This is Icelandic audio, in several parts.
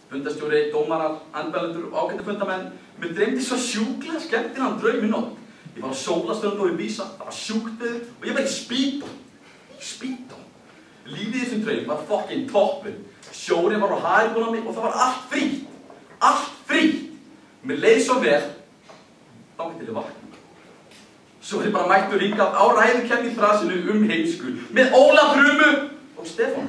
Fundastjóri, dómarar, andmælendur og ágætu fundamenn. Mér dreymdi svo sjúklega skemmtilegan draum í nótt. Ég var á sólarströnd og í Bísa, það var sjúkt veður og ég var í Speedo. Lífið í þessum draum var fucking toppur. Sjórinn var á hælbúin á mig og það var allt frítt. Allt frítt. Mér leið svo vel, þangað til ég vakna. Svo er ég bara mættur hingað á ræðukenni frasinu heimsku með Ólaf Frumu og Stefán.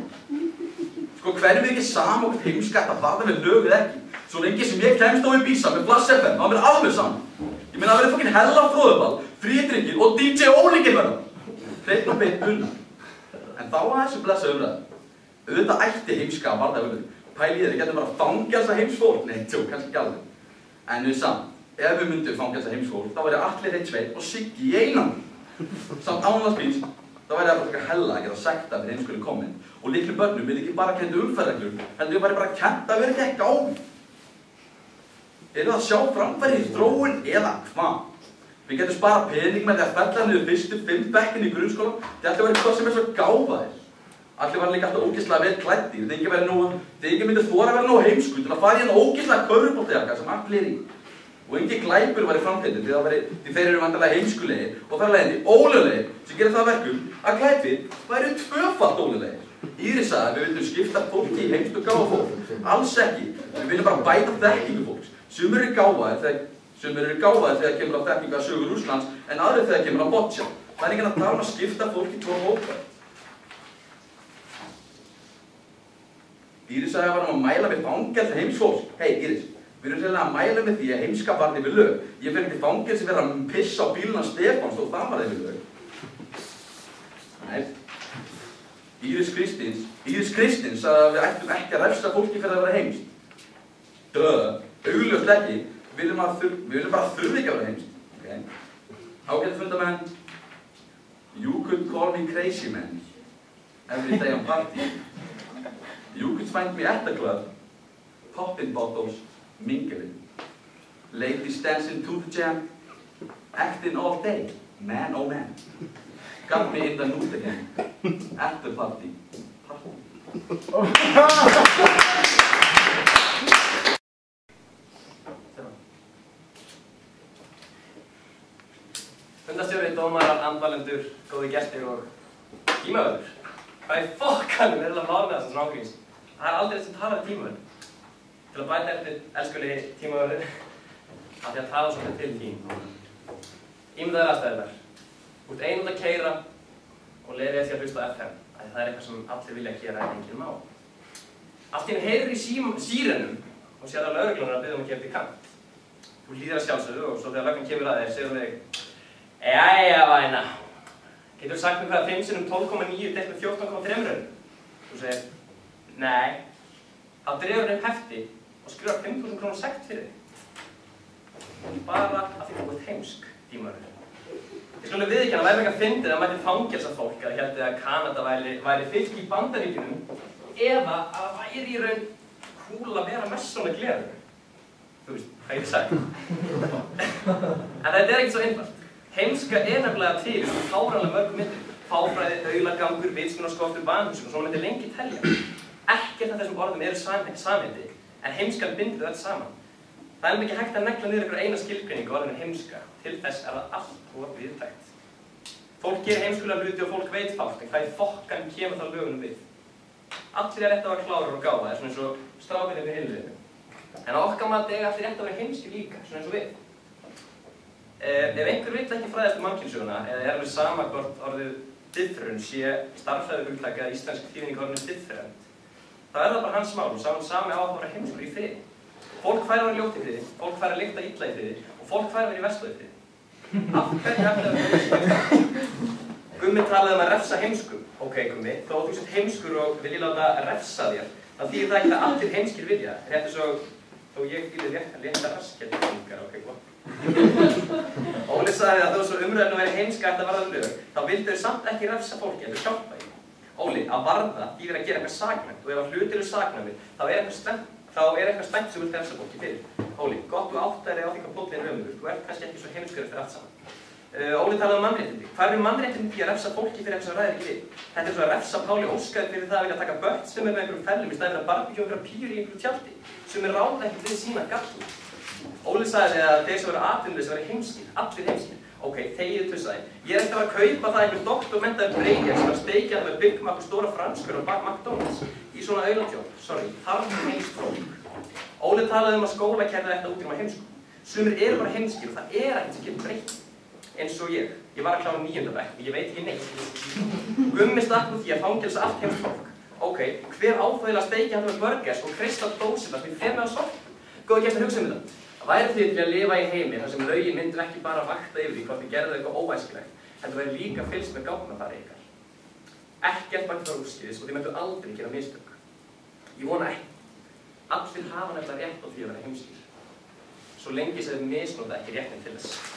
Sko hverjum ekki sama okkur heimska þetta varða með lög eða ekki. Svo lengi sem ég kemst á í Bísa með Flash FM, það verður alveg saman. Ég meina það verður fucking Hella Fróðuball, Frídrykir og DJ Ólíkir verða. Hreinn og beint unna. En þá að þessu blessa umræðu. Auðvitað ætti heimska að varða umræðu. Pæli ég, þið getum bara fangelsa heimsfólk. Nei, tjó, kannski ekki alveg. En við samt, ef við myndum fangelsa heimsfólk, þá væri Atli Hreinn Sveinn og Siggi í einan. Samt ánlagsbís, þá væri það bara hella að geta sekta fyrir heimskuli komment. Og litlu börnum vil ekki bara kenda umferðarreglur, heldur væri bara kent að vera ekki á. Eru það að sjá framfæri í þróun eða hvað? Við getum spara pening með því að fella niður fyrstu 5 bekkin í grunnskólanum, því allir væri hvað sem svo gáfaðir. Allir var líka alltaf ógeðslega vel klæddir, þið ekki myndi þora að vera nógu heimsku til að fara í hann ógeðslega körfuboltajakka sem allir í. Og engin glæpur var í framkvæmdum því þeir eru vantarlega heimskulegir og þar leiðandi ólöglegir sem gerir það verkum að glæpir væru 2-falt ólöglegir. Íris sagði að við vildum skipta fólki í heimskt og gáfa fólk. Alls ekki. Við viljum bara bæta þekkingu fólks. Sumir eru gáfaðir þegar kemur á þekkingu að sögu Rússlands en aðrir þegar kemur á boccia. Það er ekki að tala um að skipta fólk í 2 hópa. Íris sagði að við varum að mæla með fangelsi heimsfólks. Hei Íris, við erum reynilega að mæla með því að heimska varði við lög. Ég fer ekki til fangelsi fyrir að pissa á bíluna Stefáns og það varði við lög. Nei. Íris Kristins sagði að við ættum ekki að refsa fólki fyrir að vera heimst. Augljóst ekki. Við viljum bara þurfi ekki að vera heimst. Okay. Ágætt fundamenn. You could call me crazy man. Every day on party. You could find me at the club. Popping bottles. Mingling. Ladies dancing to the jam. Acting all day. Man oh man. Got me in the mood again. At the party. Fundastjóri, dómarar, andmælendur, góði gestir og tímavörður. Hvað í fokkanum er það mál með þessum rángríns? Það er aldrei sem talar tímavörð. Til að bæta eftir elskulegi tímavörður, að því að tala svolítið til þín. Ímyndaðu aðstæðurnar. Þú ert einund að keyra og leyfið því að hlusta á FM, af því það er eitthvað sem allir vilja gera en enginn má. Allt í einu heyrir í sírenum og sér að lögreglan er að biðja að keyra til kant. Þú hlýðir að sjálfsögðu og svo þegar löggan kemur að þér, segir hún þig: Jæja, væna. Getur þú sagt mér hvað 5 sinnum 12,9 deilt með 14,3 raun? Þú segir: Nei. Þá dregur henni hefti og skrifar 5.000 krónur sekt fyrir þig. Bara að því þú ert heimsk, tímavörður. Ég skal alveg viðurkenna að væri ekki að fyndið að mætti fangelsa fólk að héldi að Kanada væri fylki í Bandaríkjunum eða að það væri í raun kúl að vera mest svona gleður. Þú veist, hvað ég sagði. En þetta er ekkert svo einfalt. Heimska er nefnilega til í svona fáránlega mörgum myndum. Fáfræði, aulagangur, vitsmunaskortur, vanhugsun og svona myndi lengi telja. Ekkert af þessum orðum eru samheiti, en heimskan bindur öll saman. Það er ekki hægt að negla niður einhverja eina skilgreiningu á orðinu heimska. Til þess er það allt of viðtækt. Fólk gerir heimskulega hluti og fólk veit fátt, en hvað í fokkan kemur það lögunum við? Allir er rétt að vera klárar og gáfaðir, svona eins og strákarnir við heilviðinu. En á okkar mati eiga allir rétt að vera heimskir líka, svona eins og við. Ef einhver vill ekki fræðast mannkynssöguna, eða er alveg sama hvort orðið different sé starffræðihugtak eða íslensk þýðing á orðinu different, þá er það bara hans mál og sami á að vera heimskur í friði. Fólk fær að vera ljótt í friði, fólk fær að lykta illa í friði og fólk fær að vera í verslu í friði. Af hverju ætti að vera heimskur? Gummi talaði um að refsa heimskum. Ok, Gummi, þó þú sért heimskur og vilji láta refsa þér, þá þýðir það ekki að allir heimskir vilja. Rétt eins og þó ég vilja létta raskjætti heimskar, ok, hvað? Óli sagði að þó svo umræðinu væri heimska ætti að varða lög, þá vildu þau samt ekki refsa fólki eða hjálpa því. Óli, að varða þýðir að gera eitthvað saknæmt og ef að hlutir eru saknæmir, þá er eitthvað slæmt sem vilt refsa fólki fyrir. Óli, gott þú áttar þig á því hvað póllinn er ömurlegur, þú ert kannski ekki svo heimskur eftir allt saman. Óli talaði mannréttindi. Hvað eru mannréttindi í að refsa fólki fyrir eitthvað sem ræðir ekki við? Þetta svo að refsa Páli Óskari fyrir það að vilja taka börn sem með einhverjum fellum í staðinn fyrir að barbekjúa einhverja píur í einhverju tjaldi sem ráða ekkert við sína galla. Óli sagði að þeir sem verið atvinnulausir væru heimskir, allir heimskir. Ok, þegið tussaði. Ég eftir að kaupa það einhver doktormentaður Breiðar sem að steikja það með Big Mac og stóra franskur og McDonald's í svona auðlandjók. Þarf heimsfólk. Óli talaði að skólakerfið ætti að útrýma heimsku. Sumir eru bara heimskir og það ekkert sem getur breytt. Eins og ég. Ég var að klára 9. bekk og ég veit ekki neitt. Gummi stakk úr því að fangelsa allt heimsfólk. Ok, hver áþægilega steikja hann með burgers og kristal dósina sem ég fer með að sorpa? Góði gestir, hugsa þetta. Væri þið til að lifa í heimi þar sem lögin myndu ekki bara vakta yfir því hvort þið gerðu eitthvað óæskilegt, heldur væri líka fylgst með gáfnafari ykkar. Ekkert mætti fara úrskeiðis og þið myndu aldrei gera mistök. Ég vona ekki. Allir hafa nefnilega rétt á því að vera heimskir. Svo lengi sem þið misnota ekki réttin til þess.